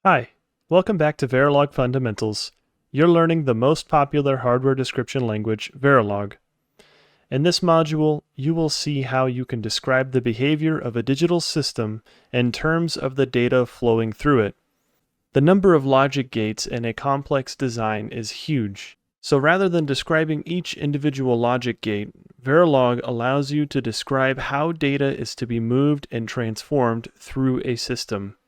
Hi, welcome back to Verilog Fundamentals. You're learning the most popular hardware description language, Verilog. In this module, you will see how you can describe the behavior of a digital system in terms of the data flowing through it. The number of logic gates in a complex design is huge, so rather than describing each individual logic gate, Verilog allows you to describe how data is to be moved and transformed through a system.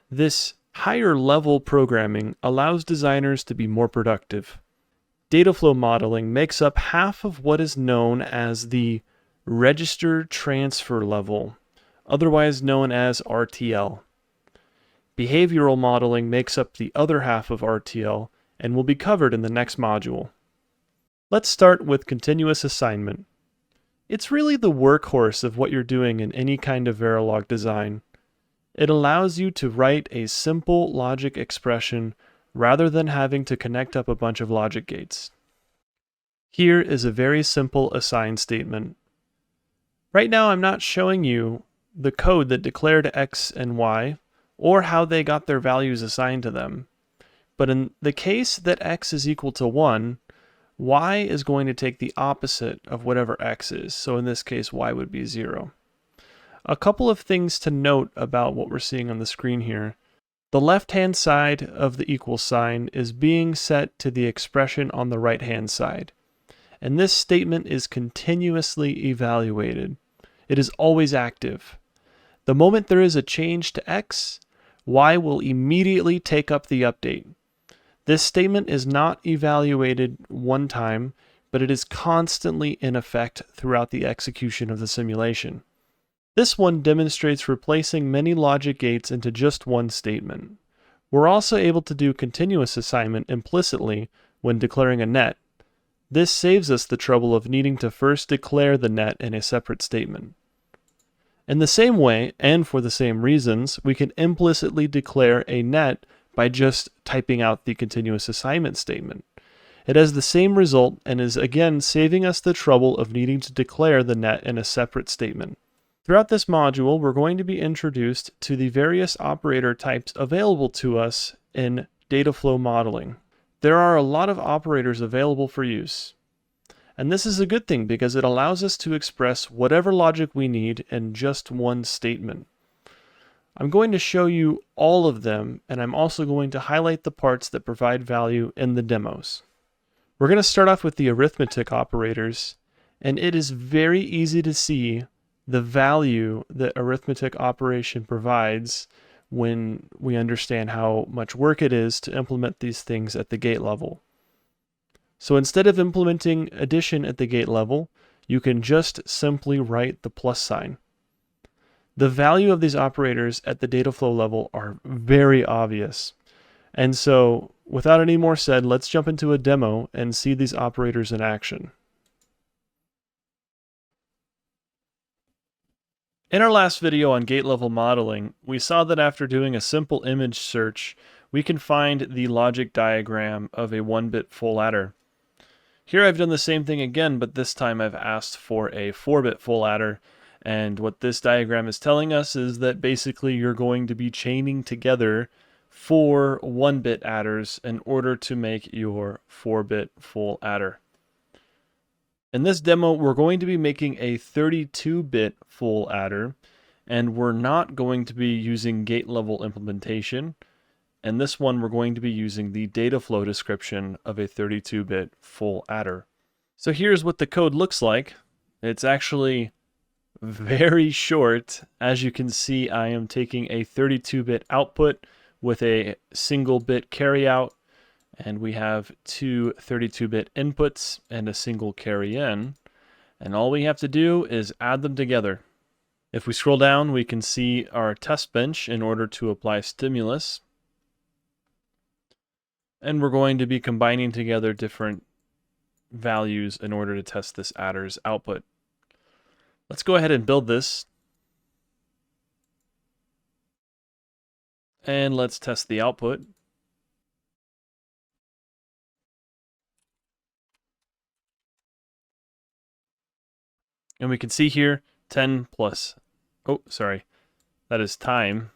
This higher level programming allows designers to be more productive. Dataflow modeling makes up half of what is known as the register transfer level, otherwise known as RTL. Behavioral modeling makes up the other half of RTL and will be covered in the next module. Let's start with continuous assignment. It's really the workhorse of what you're doing in any kind of Verilog design. It allows you to write a simple logic expression rather than having to connect up a bunch of logic gates. Here is a very simple assign statement. Right now I'm not showing you the code that declared x and y or how they got their values assigned to them. But in the case that x is equal to 1, y is going to take the opposite of whatever x is. So in this case, y would be 0. A couple of things to note about what we're seeing on the screen here. The left-hand side of the equal sign is being set to the expression on the right-hand side. And this statement is continuously evaluated. It is always active. The moment there is a change to x, y will immediately take up the update. This statement is not evaluated one time, but it is constantly in effect throughout the execution of the simulation. This one demonstrates replacing many logic gates into just one statement. We're also able to do continuous assignment implicitly when declaring a net. This saves us the trouble of needing to first declare the net in a separate statement. In the same way, and for the same reasons, we can implicitly declare a net by just typing out the continuous assignment statement. It has the same result and is again saving us the trouble of needing to declare the net in a separate statement. Throughout this module, we're going to be introduced to the various operator types available to us in Dataflow modeling. There are a lot of operators available for use. And this is a good thing because it allows us to express whatever logic we need in just one statement. I'm going to show you all of them, and I'm also going to highlight the parts that provide value in the demos. We're going to start off with the arithmetic operators, and it is very easy to see the value that arithmetic operation provides when we understand how much work it is to implement these things at the gate level. So instead of implementing addition at the gate level, you can just simply write the plus sign. The value of these operators at the Dataflow level are very obvious. And so without any more said, let's jump into a demo and see these operators in action. In our last video on gate-level modeling, we saw that after doing a simple image search, we can find the logic diagram of a 1-bit full adder. Here I've done the same thing again, but this time I've asked for a 4-bit full adder, and what this diagram is telling us is that basically you're going to be chaining together 4 1-bit adders in order to make your 4-bit full adder. In this demo, we're going to be making a 32-bit full adder, and we're not going to be using gate-level implementation. And this one, we're going to be using the Dataflow description of a 32-bit full adder. So here's what the code looks like. It's actually very short. As you can see, I am taking a 32-bit output with a single bit carryout, and we have 2 32-bit inputs and a single carry in. And all we have to do is add them together. If we scroll down, we can see our test bench in order to apply stimulus. And we're going to be combining together different values in order to test this adder's output. Let's go ahead and build this. And let's test the output. And we can see here 10 plus, that is time,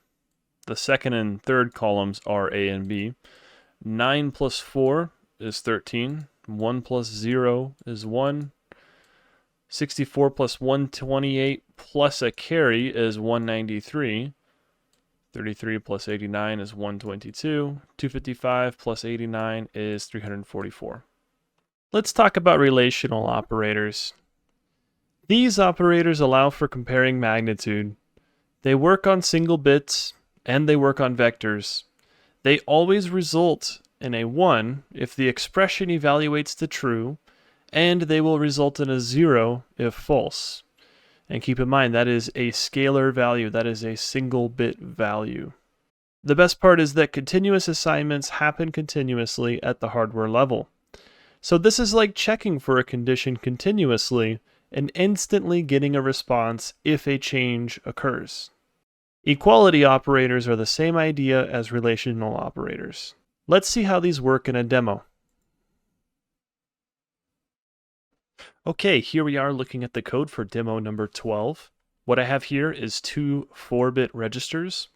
The second and third columns are A and B. 9 plus 4 is 13. 1 plus 0 is 1. 64 plus 128 plus a carry is 193. 33 plus 89 is 122. 255 plus 89 is 344. Let's talk about relational operators. These operators allow for comparing magnitude. They work on single bits, and they work on vectors. They always result in a 1 if the expression evaluates to true, and they will result in a 0 if false. And keep in mind, that is a scalar value. That is a single bit value. The best part is that continuous assignments happen continuously at the hardware level. So this is like checking for a condition continuously and instantly getting a response if a change occurs. Equality operators are the same idea as relational operators. Let's see how these work in a demo. Okay, here we are looking at the code for demo number 12. What I have here is two 4-bit registers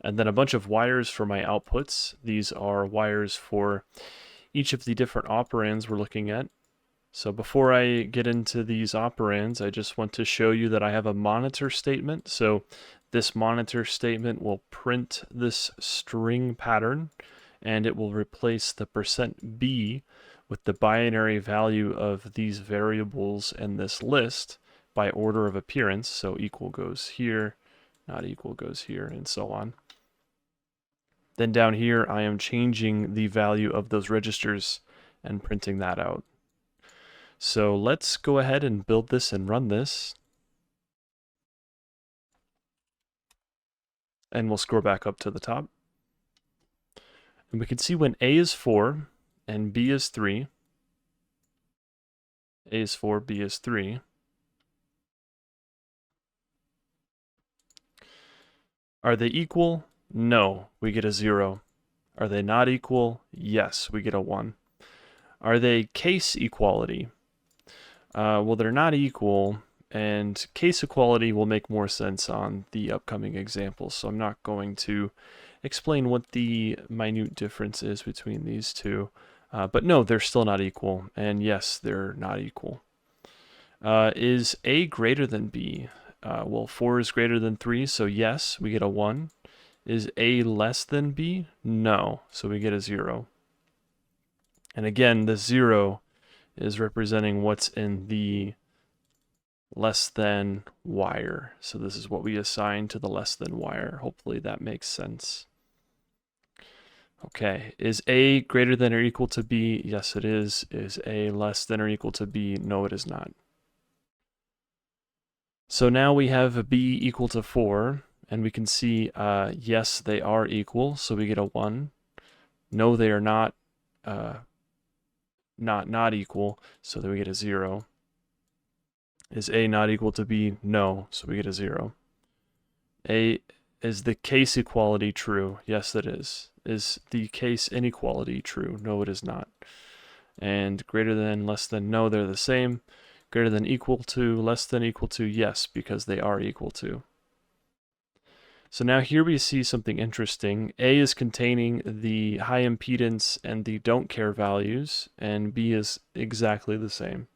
and then a bunch of wires for my outputs. These are wires for each of the different operands we're looking at. So before I get into these operands, I just want to show you that I have a monitor statement. So this monitor statement will print this string pattern, and it will replace the %b with the binary value of these variables in this list by order of appearance. So equal goes here, not equal goes here, and so on. Then down here, I am changing the value of those registers and printing that out. So let's go ahead and build this and run this. And we'll scroll back up to the top. And we can see when A is 4 and B is 3. A is 4, B is 3. Are they equal? No, we get a 0. Are they not equal? Yes, we get a 1. Are they case equality? Well, they're not equal, and case equality will make more sense on the upcoming examples, so I'm not going to explain what the minute difference is between these two. But no, they're still not equal, and yes, they're not equal. Is A greater than B? Well, 4 is greater than 3, so yes, we get a 1. Is A less than B? No, so we get a 0. And again, the 0 is representing what's in the less than wire. So this is what we assign to the less than wire. Hopefully that makes sense. Okay, is A greater than or equal to B? Yes, it is. Is A less than or equal to B? No, it is not. So now we have B equal to 4, and we can see, yes, they are equal, so we get a 1. No, they are not equal, so then we get a 0. Is A not equal to B? No, so we get a 0. Is the case equality true? Yes, it is. Is the case inequality true? No, it is not. And greater than, less than, no, they're the same. Greater than, equal to, less than, equal to, yes, because they are equal to. So now here we see something interesting. A is containing the high impedance and the don't care values, and B is exactly the same.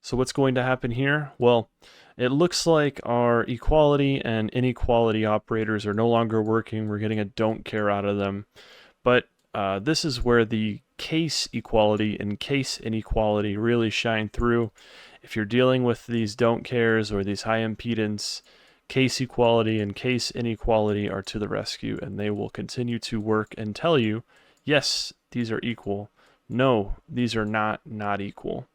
So what's going to happen here? Well, it looks like our equality and inequality operators are no longer working. We're getting a don't care out of them. But this is where the case equality and case inequality really shine through. If you're dealing with these don't cares or these high impedance, case equality and case inequality are to the rescue, and they will continue to work and tell you, yes, these are equal. No, these are not equal.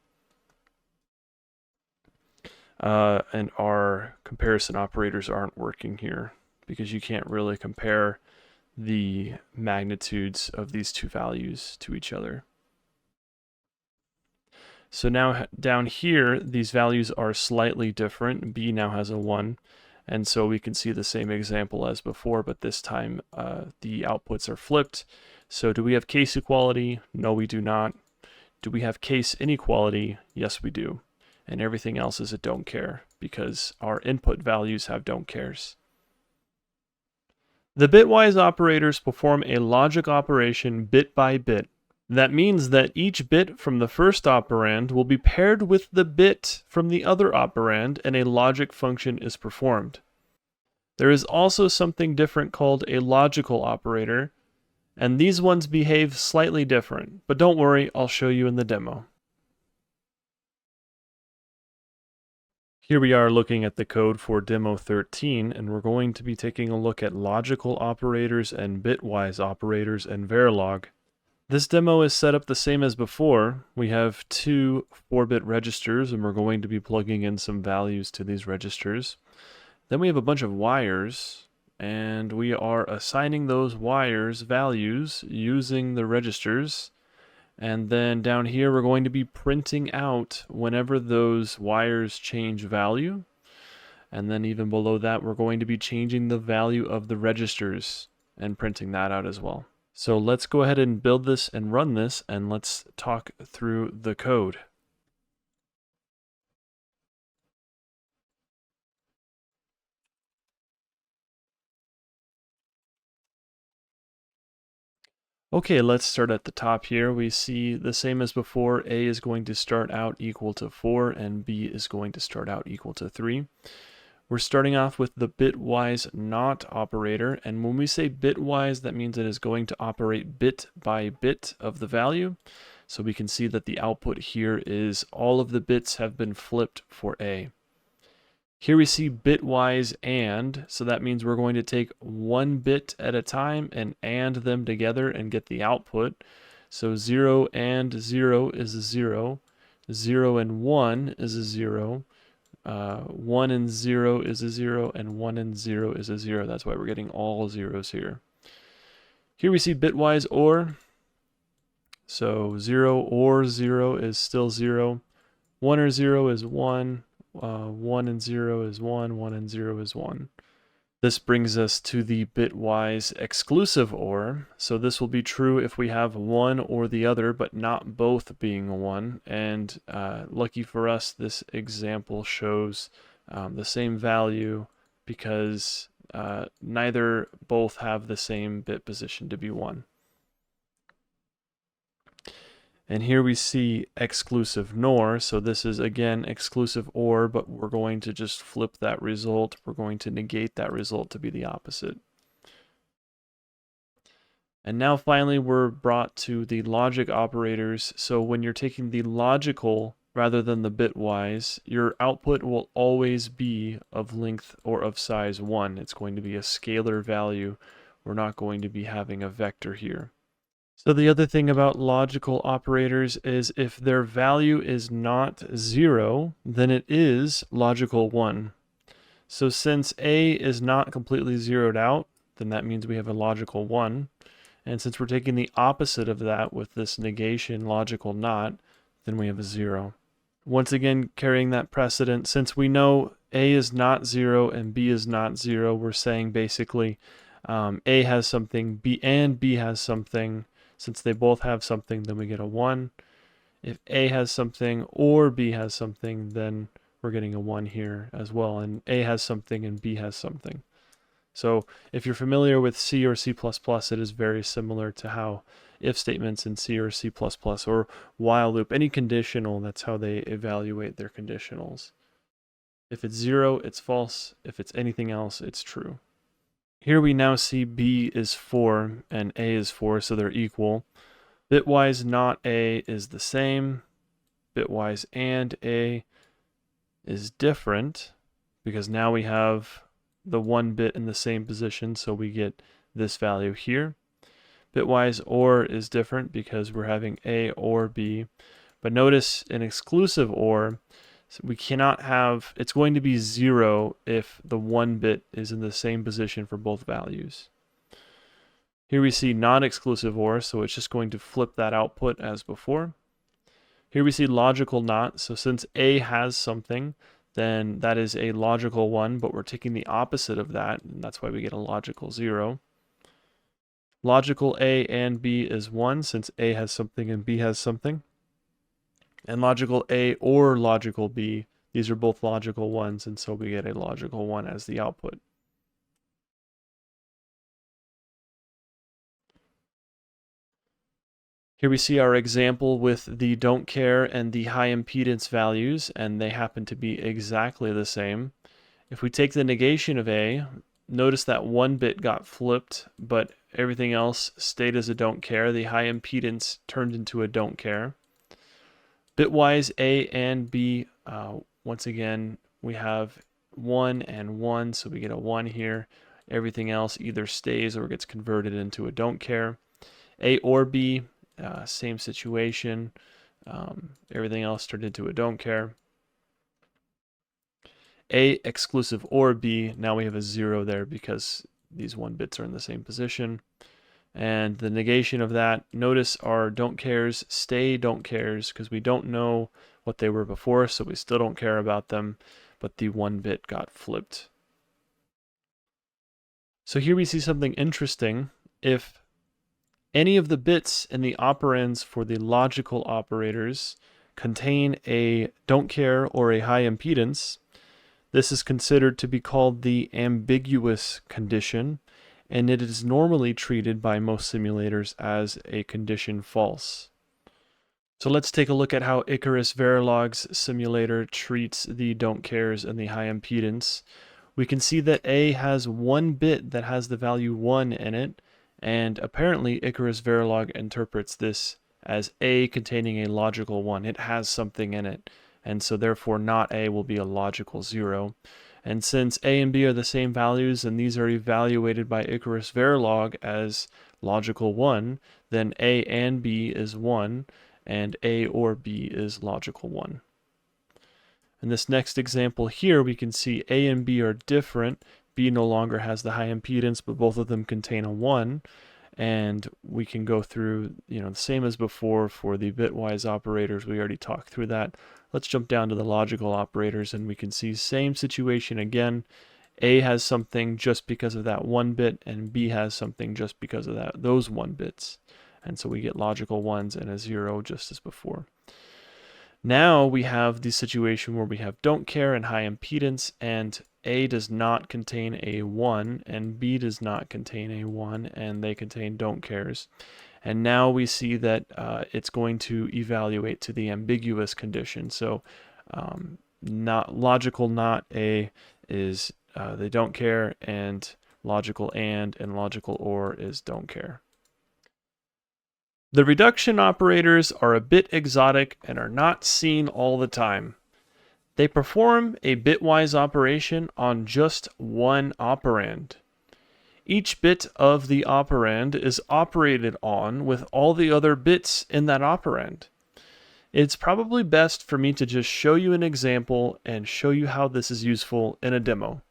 And our comparison operators aren't working here because you can't really compare the magnitudes of these two values to each other. So now down here, these values are slightly different. B now has a 1. And so we can see the same example as before, but this time the outputs are flipped. So do we have case equality? No, we do not. Do we have case inequality? Yes, we do. And everything else is a don't care because our input values have don't cares. The bitwise operators perform a logic operation bit by bit. That means that each bit from the first operand will be paired with the bit from the other operand, and a logic function is performed. There is also something different called a logical operator, and these ones behave slightly different, but don't worry, I'll show you in the demo. Here we are looking at the code for demo 13, and we're going to be taking a look at logical operators and bitwise operators in Verilog. This demo is set up the same as before. We have two 4-bit registers, and we're going to be plugging in some values to these registers. Then we have a bunch of wires, and we are assigning those wires values using the registers. And then down here, we're going to be printing out whenever those wires change value. And then even below that, we're going to be changing the value of the registers and printing that out as well. So let's go ahead and build this and run this, and let's talk through the code. Okay, let's start at the top here. We see the same as before. A is going to start out equal to 4, and B is going to start out equal to 3. We're starting off with the bitwise not operator, and when we say bitwise, that means it is going to operate bit by bit of the value. So we can see that the output here is all of the bits have been flipped for A. Here we see bitwise AND, so that means we're going to take one bit at a time and AND them together and get the output. So 0 and 0 is a 0, 0 and 1 is a 0, 1 and 0 is a 0, and 1 and 0 is a 0. That's why we're getting all zeros here. Here we see bitwise OR. So 0 or 0 is still 0. 1 or 0 is 1. 1 and 0 is 1. 1 and 0 is 1. This brings us to the bitwise exclusive OR. So this will be true if we have one or the other, but not both being a 1. And lucky for us, this example shows the same value because neither both have the same bit position to be 1. And here we see exclusive NOR, so this is again exclusive OR, but we're going to just flip that result. We're going to negate that result to be the opposite. And now finally we're brought to the logic operators. So when you're taking the logical rather than the bitwise, your output will always be of length or of size 1. It's going to be a scalar value. We're not going to be having a vector here. So the other thing about logical operators is if their value is not 0, then it is logical 1. So since A is not completely zeroed out, then that means we have a logical 1. And since we're taking the opposite of that with this negation logical not, then we have a 0. Once again, carrying that precedent, since we know A is not 0 and B is not 0, we're saying basically A has something, B and B has something. Since they both have something, then we get a 1. If A has something or B has something, then we're getting a 1 here as well. And A has something and B has something. So if you're familiar with C or C++, it is very similar to how if statements in C or C++ or while loop, any conditional, that's how they evaluate their conditionals. If it's 0, it's false. If it's anything else, it's true. Here we now see B is 4 and A is 4, so they're equal. Bitwise not A is the same. Bitwise and A is different because now we have the 1 bit in the same position, so we get this value here. Bitwise OR is different because we're having A or B. But notice in exclusive OR, so we cannot have, it's going to be 0 if the 1 bit is in the same position for both values. Here we see non-exclusive OR, so it's just going to flip that output as before. Here we see logical not, so since A has something, then that is a logical 1, but we're taking the opposite of that, and that's why we get a logical 0. Logical A and B is 1, since A has something and B has something. And logical A or logical B, these are both logical 1s, and so we get a logical 1 as the output. Here we see our example with the don't care and the high impedance values, and they happen to be exactly the same. If we take the negation of A, notice that one bit got flipped, but everything else stayed as a don't care. The high impedance turned into a don't care. Bitwise A and B, once again, we have 1 and 1, so we get a 1 here. Everything else either stays or gets converted into a don't care. A or B, same situation. Everything else turned into a don't care. A exclusive or B, now we have a 0 there because these 1 bits are in the same position. And the negation of that, notice our don't cares stay don't cares because we don't know what they were before, so we still don't care about them, but the 1 bit got flipped. So here we see something interesting. If any of the bits in the operands for the logical operators contain a don't care or a high impedance, this is considered to be called the ambiguous condition, and it is normally treated by most simulators as a condition false. So let's take a look at how Icarus Verilog's simulator treats the don't cares and the high impedance. We can see that A has 1 bit that has the value 1 in it, and apparently Icarus Verilog interprets this as A containing a logical 1. It has something in it, and so therefore not A will be a logical 0. And since A and B are the same values and these are evaluated by Icarus Verilog as logical 1, then A and B is 1, and A or B is logical 1. In this next example here, we can see A and B are different. B no longer has the high impedance, but both of them contain a 1. And we can go through, the same as before for the bitwise operators. We already talked through that. Let's jump down to the logical operators, and we can see same situation again. A has something just because of that 1 bit, and B has something just because of those 1 bits. And so we get logical 1s and a 0 just as before. Now we have the situation where we have don't care and high impedance, and A does not contain a 1, and B does not contain a 1, and they contain don't cares. And now we see that it's going to evaluate to the ambiguous condition. So not logical not A is they don't care, and logical and logical or is don't care. The reduction operators are a bit exotic and are not seen all the time. They perform a bitwise operation on just one operand. Each bit of the operand is operated on with all the other bits in that operand. It's probably best for me to just show you an example and show you how this is useful in a demo.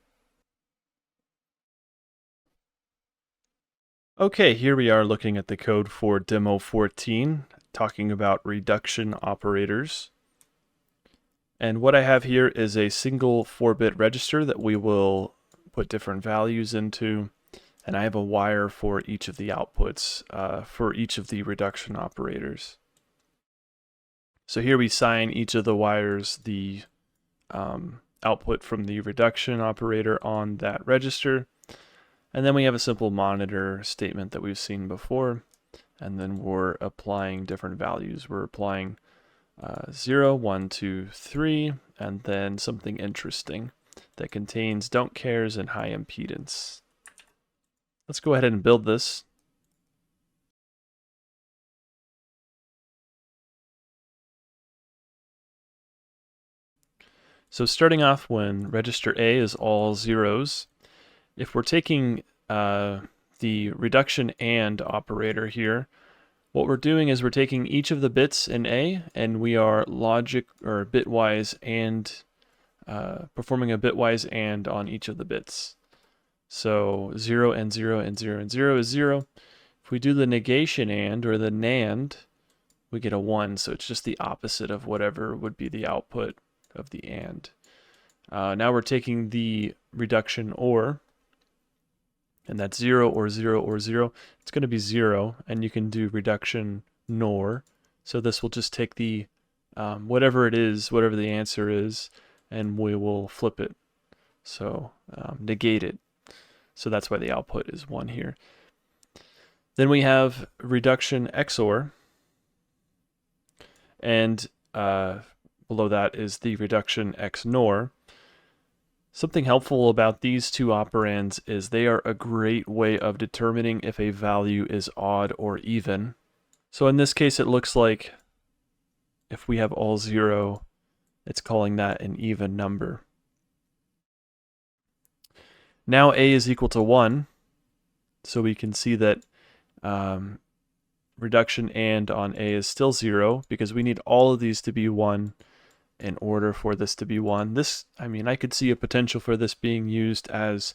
Okay, here we are looking at the code for demo 14, talking about reduction operators. And what I have here is a single 4-bit register that we will put different values into. And I have a wire for each of the outputs for each of the reduction operators. So here we assign each of the wires the output from the reduction operator on that register. And then we have a simple monitor statement that we've seen before. And then we're applying different values. We're applying 0, 1, 2, 3, and then something interesting that contains don't cares and high impedance. Let's go ahead and build this. So starting off when register A is all zeros, if we're taking the reduction AND operator here, what we're doing is we're taking each of the bits in A and we are logic or bitwise and performing a bitwise AND on each of the bits. So 0 and 0 and 0 and 0 is 0. If we do the negation AND or the NAND, we get a 1, so it's just the opposite of whatever would be the output of the AND. Now we're taking the reduction OR, and that's 0 or 0 or 0. It's going to be 0, and you can do reduction NOR. So this will just take the whatever it is, whatever the answer is, and we will flip it. So negate it. So that's why the output is 1 here. Then we have reduction XOR, and below that is the reduction XNOR. Something helpful about these two operands is they are a great way of determining if a value is odd or even. So in this case, it looks like if we have all 0, it's calling that an even number. Now a is equal to 1, so we can see that reduction and on a is still 0 because we need all of these to be 1 in order for this to be 1. This, I mean, I could see a potential for this being used as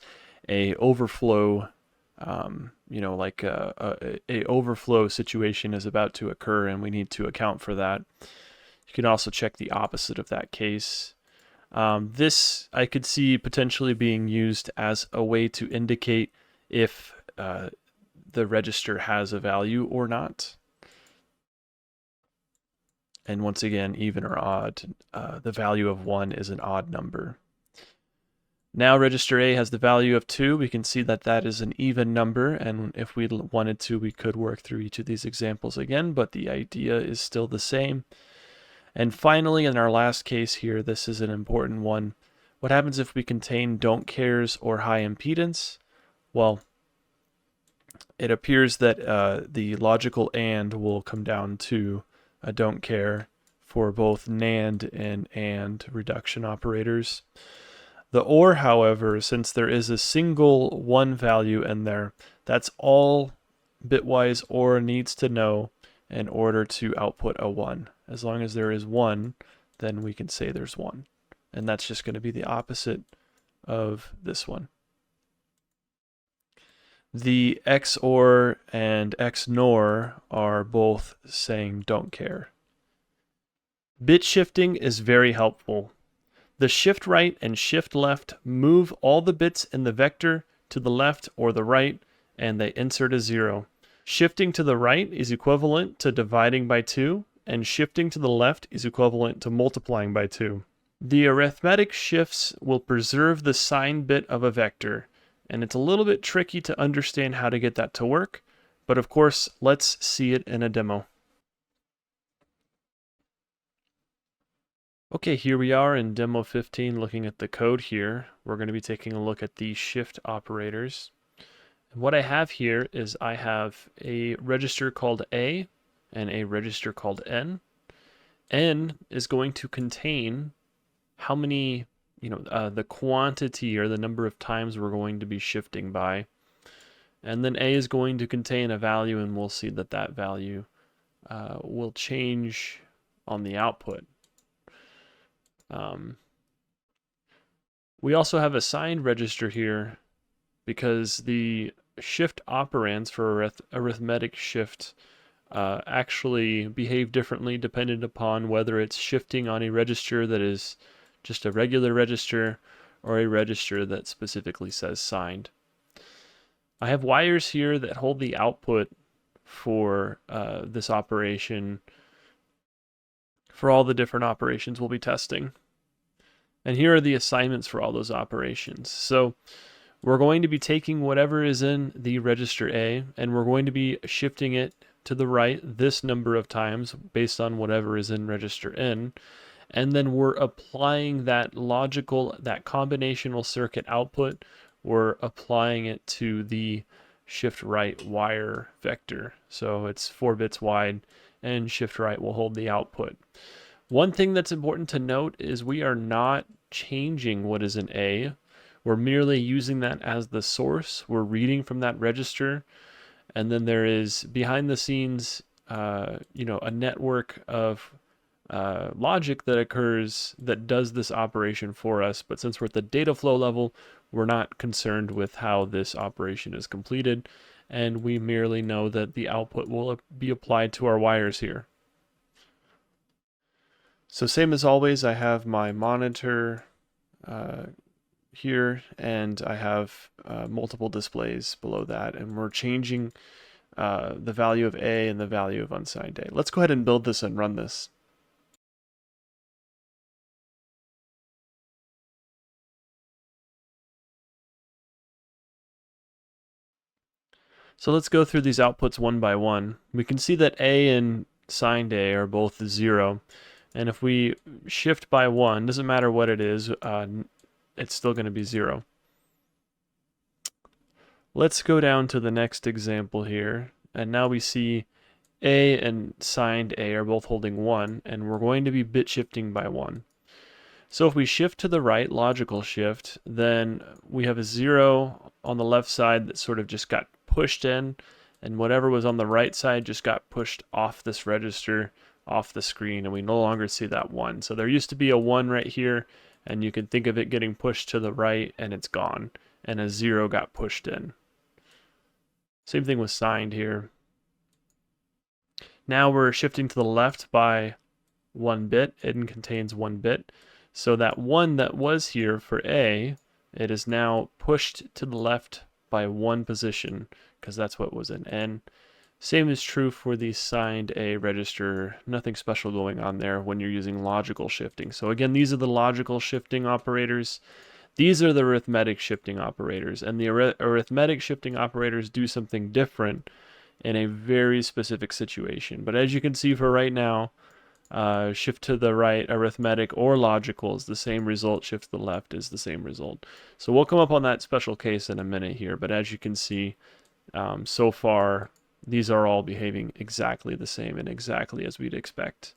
a overflow, like a overflow situation is about to occur and we need to account for that. You can also check the opposite of that case. This I could see potentially being used as a way to indicate if the register has a value or not. And once again, even or odd, the value of 1 is an odd number. Now register A has the value of 2. We can see that that is an even number, and if we wanted to, we could work through each of these examples again, but the idea is still the same. And finally, in our last case here, this is an important one. What happens if we contain don't cares or high impedance? Well, it appears that the logical AND will come down to a don't care for both NAND and reduction operators. The OR, however, since there is a single 1 value in there, that's all Bitwise OR needs to know in order to output a 1. As long as there is 1, then we can say there's 1. And that's just going to be the opposite of this one. The XOR and XNOR are both saying don't care. Bit shifting is very helpful. The shift right and shift left move all the bits in the vector to the left or the right, and they insert a 0. Shifting to the right is equivalent to dividing by 2, and shifting to the left is equivalent to multiplying by 2. The arithmetic shifts will preserve the sign bit of a vector, and it's a little bit tricky to understand how to get that to work, but of course, let's see it in a demo. Okay, here we are in demo 15 looking at the code here. We're going to be taking a look at the shift operators. And what I have here is I have a register called A and a register called N. N is going to contain how many, the quantity or the number of times we're going to be shifting by. And then A is going to contain a value, and we'll see that that value will change on the output. We also have a signed register here because the shift operands for arithmetic shift actually behave differently depending upon whether it's shifting on a register that is just a regular register or a register that specifically says signed. I have wires here that hold the output for this operation for all the different operations we'll be testing. And here are the assignments for all those operations. So we're going to be taking whatever is in the register A, and we're going to be shifting it to the right this number of times based on whatever is in register N. And then we're applying that combinational circuit output, we're applying it to the shift right wire vector. So it's 4 bits wide, and shift right will hold the output. One thing that's important to note is we are not changing what is in A. We're merely using that as the source. We're reading from that register. And then there is behind the scenes, a network of logic that occurs that does this operation for us. But since we're at the data flow level, we're not concerned with how this operation is completed. And we merely know that the output will be applied to our wires here. So same as always, I have my monitor here, and I have multiple displays below that, and we're changing the value of A and the value of unsigned A. Let's go ahead and build this and run this. So let's go through these outputs one by one. We can see that A in signed A are both 0. And if we shift by 1, doesn't matter what it is, it's still going to be 0. Let's go down to the next example here. And now we see A and signed A are both holding 1, and we're going to be bit shifting by 1. So if we shift to the right, logical shift, then we have a 0 on the left side that sort of just got pushed in, and whatever was on the right side just got pushed off this register, off the screen, and we no longer see that 1. So there used to be a 1 right here, and you can think of it getting pushed to the right, and it's gone, and a 0 got pushed in. Same thing with signed here. Now we're shifting to the left by 1 bit. It contains 1 bit. So that 1 that was here for A, it is now pushed to the left by 1 position, because that's what was in N. Same is true for the signed A register. Nothing special going on there when you're using logical shifting. So again, these are the logical shifting operators. These are the arithmetic shifting operators, and the arithmetic shifting operators do something different in a very specific situation. But as you can see for right now, shift to the right, arithmetic or logical is the same result, shift to the left is the same result. So we'll come up on that special case in a minute here, but as you can see, so far, these are all behaving exactly the same and exactly as we'd expect.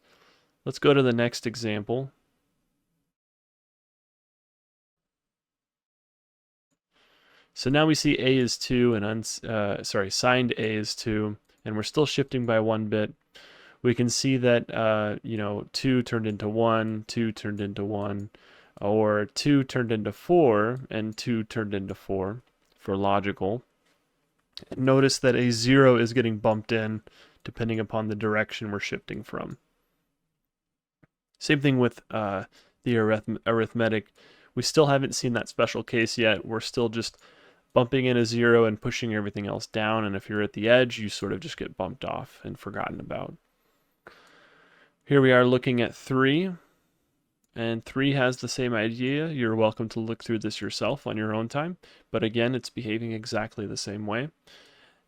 Let's go to the next example. So now we see A is 2 and signed A is 2, and we're still shifting by 1 bit. We can see that 2 turned into 1, 2 turned into 1, or 2 turned into 4, and 2 turned into 4 for logical. Notice that a 0 is getting bumped in depending upon the direction we're shifting from. Same thing with the arithmetic. We still haven't seen that special case yet. We're still just bumping in a 0 and pushing everything else down, and if you're at the edge, you sort of just get bumped off and forgotten about. Here we are looking at 3, and 3 has the same idea. You're welcome to look through this yourself on your own time, but again, it's behaving exactly the same way.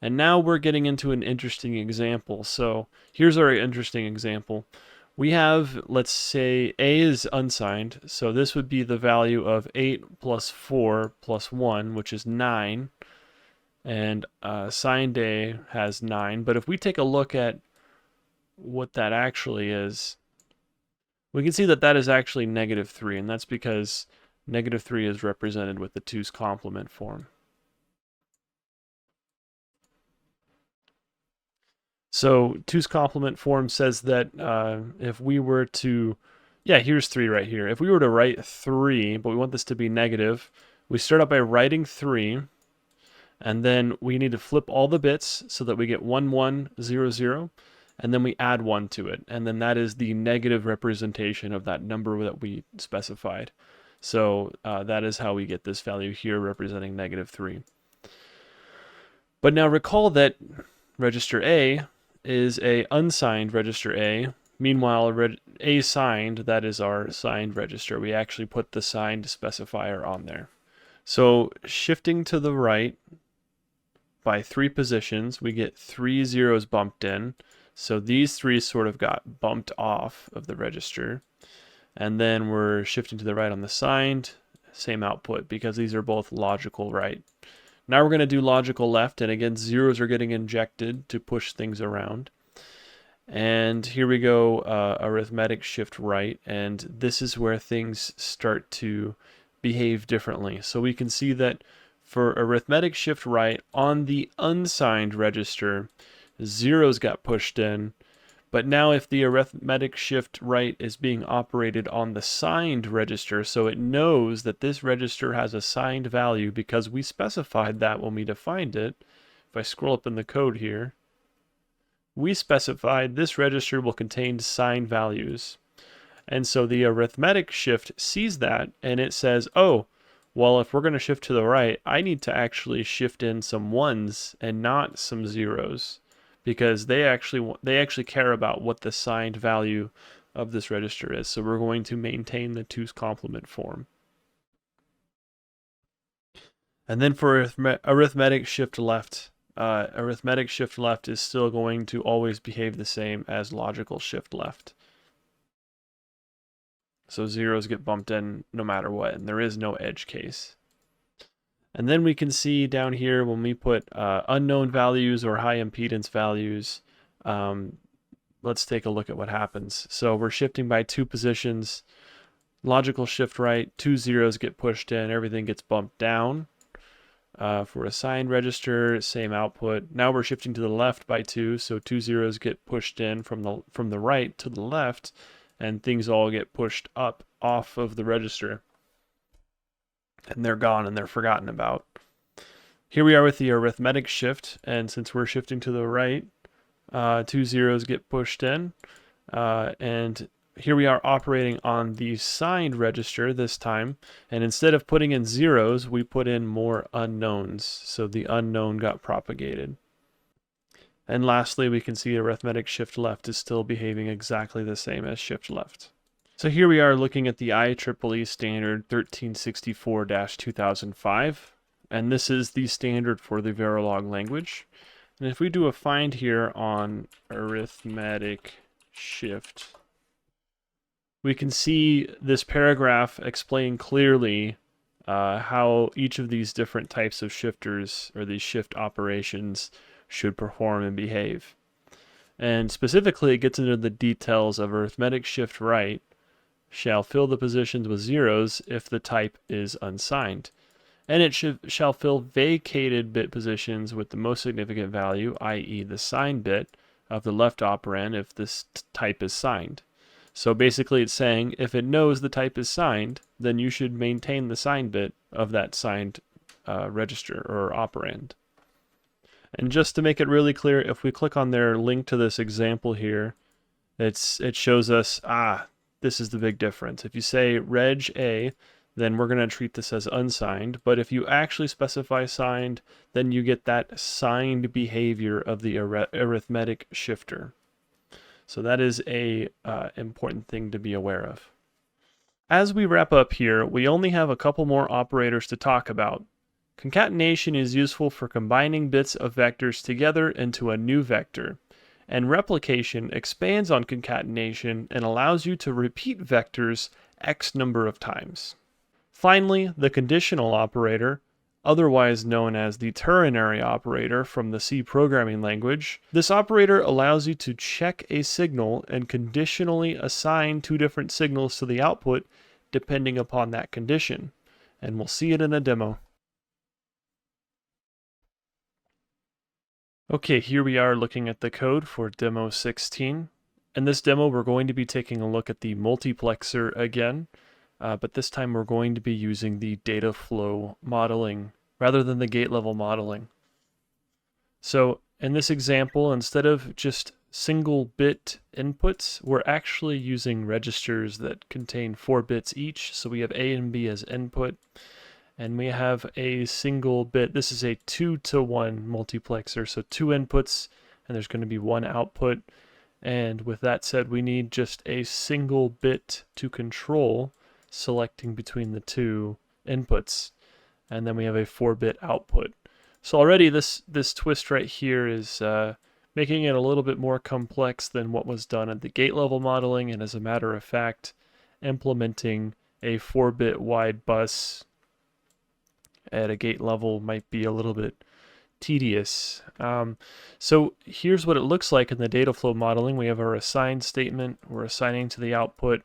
And now we're getting into an interesting example. So here's our interesting example. We have, let's say, A is unsigned, so this would be the value of 8 plus 4 plus 1, which is 9, and signed A has 9. But if we take a look at what that actually is, we can see that that is actually negative 3, and that's because negative 3 is represented with the 2's complement form. So 2's complement form says that if we were to, here's 3 right here. If we were to write 3, but we want this to be negative, we start out by writing 3, and then we need to flip all the bits so that we get 1, 1, 0, 0, and then we add 1 to it, and then that is the negative representation of that number that we specified. So that is how we get this value here representing negative 3. But now recall that register A is a unsigned register A. Meanwhile, A signed, that is our signed register. We actually put the signed specifier on there. So shifting to the right by 3 positions, we get 3 zeros bumped in. So these 3 sort of got bumped off of the register. And then we're shifting to the right on the signed, same output, because these are both logical right. Now we're going to do logical left, and again, zeros are getting injected to push things around. And here we go, arithmetic shift right, and this is where things start to behave differently. So we can see that for arithmetic shift right, on the unsigned register, zeros got pushed in, but now if the arithmetic shift right is being operated on the signed register, so it knows that this register has a signed value because we specified that when we defined it. If I scroll up in the code here, we specified this register will contain signed values. And so the arithmetic shift sees that and it says, oh, well, if we're going to shift to the right, I need to actually shift in some 1s and not some 0s. Because they actually care about what the signed value of this register is. So we're going to maintain the 2's complement form. And then for arithmetic shift left, arithmetic shift left is still going to always behave the same as logical shift left. So zeros get bumped in no matter what, and there is no edge case. And then we can see down here when we put unknown values or high impedance values, let's take a look at what happens. So we're shifting by 2 positions. Logical shift right, 2 zeros get pushed in, everything gets bumped down. For assigned register, same output. Now we're shifting to the left by 2, so 2 zeros get pushed in from the right to the left, and things all get pushed up off of the register. And they're gone and they're forgotten about. Here we are with the arithmetic shift, and since we're shifting to the right, 2 zeros get pushed in, and here we are operating on the signed register this time, and instead of putting in zeros, we put in more unknowns, so the unknown got propagated. And lastly, we can see arithmetic shift left is still behaving exactly the same as shift left. So here we are looking at the IEEE standard 1364-2005, and this is the standard for the Verilog language. And if we do a find here on arithmetic shift, we can see this paragraph explain clearly how each of these different types of shifters or these shift operations should perform and behave. And specifically, it gets into the details of arithmetic shift right shall fill the positions with zeros if the type is unsigned. And it shall fill vacated bit positions with the most significant value, i.e. the signed bit of the left operand if this type is signed. So basically it's saying if it knows the type is signed, then you should maintain the signed bit of that signed register or operand. And just to make it really clear, if we click on their link to this example here, it shows us, this is the big difference. If you say reg A, then we're going to treat this as unsigned. But if you actually specify signed, then you get that signed behavior of the arithmetic shifter. So that is a important thing to be aware of. As we wrap up here, we only have a couple more operators to talk about. Concatenation is useful for combining bits of vectors together into a new vector. And replication expands on concatenation and allows you to repeat vectors X number of times. Finally, the conditional operator, otherwise known as the ternary operator from the C programming language. This operator allows you to check a signal and conditionally assign 2 different signals to the output depending upon that condition. And we'll see it in a demo. Okay, here we are looking at the code for demo 16. In this demo, we're going to be taking a look at the multiplexer again, but this time we're going to be using the Dataflow modeling rather than the gate level modeling. So in this example, instead of just single bit inputs, we're actually using registers that contain 4 bits each. So we have A and B as input, and we have a single bit. This is a 2-to-1 multiplexer, so 2 inputs, and there's going to be 1 output. And with that said, we need just a single bit to control selecting between the 2 inputs. And then we have a 4-bit output. So already this twist right here is making it a little bit more complex than what was done at the gate level modeling, and as a matter of fact, implementing a 4-bit wide bus at a gate level might be a little bit tedious. So here's what it looks like in the Dataflow modeling. We have our assign statement. We're assigning to the output,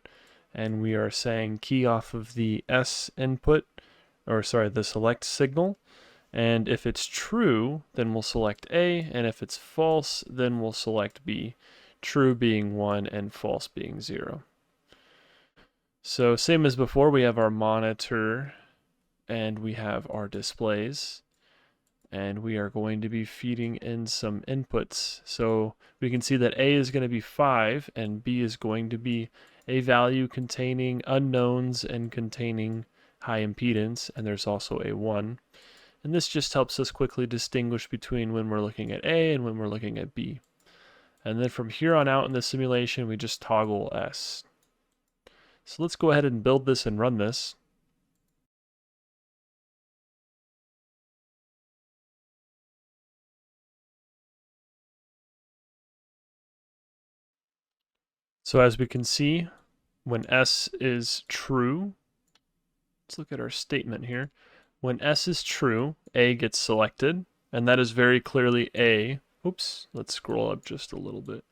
and we are saying key off of the S input, or sorry, the select signal. And if it's true, then we'll select A, and if it's false, then we'll select B. True being 1 and false being 0. So same as before, we have our monitor and we have our displays, and we are going to be feeding in some inputs. So we can see that A is going to be 5 and B is going to be a value containing unknowns and containing high impedance, and there's also a 1. And this just helps us quickly distinguish between when we're looking at A and when we're looking at B. And then from here on out in the simulation, we just toggle S. So let's go ahead and build this and run this. So as we can see, when S is true, let's look at our statement here. When S is true, A gets selected, and that is very clearly A. Oops, let's scroll up just a little bit.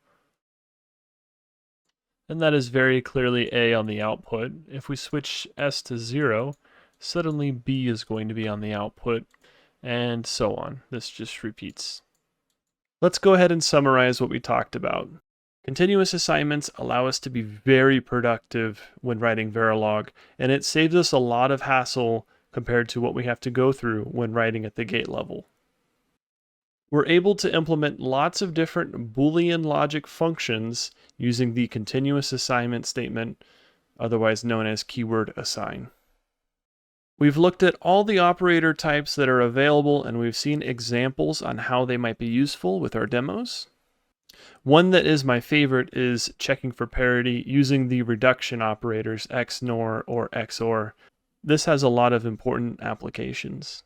And that is very clearly A on the output. If we switch S to 0, suddenly B is going to be on the output, and so on. This just repeats. Let's go ahead and summarize what we talked about. Continuous assignments allow us to be very productive when writing Verilog, and it saves us a lot of hassle compared to what we have to go through when writing at the gate level. We're able to implement lots of different Boolean logic functions using the continuous assignment statement, otherwise known as keyword assign. We've looked at all the operator types that are available, and we've seen examples on how they might be useful with our demos. One that is my favorite is checking for parity using the reduction operators XNOR or XOR. This has a lot of important applications.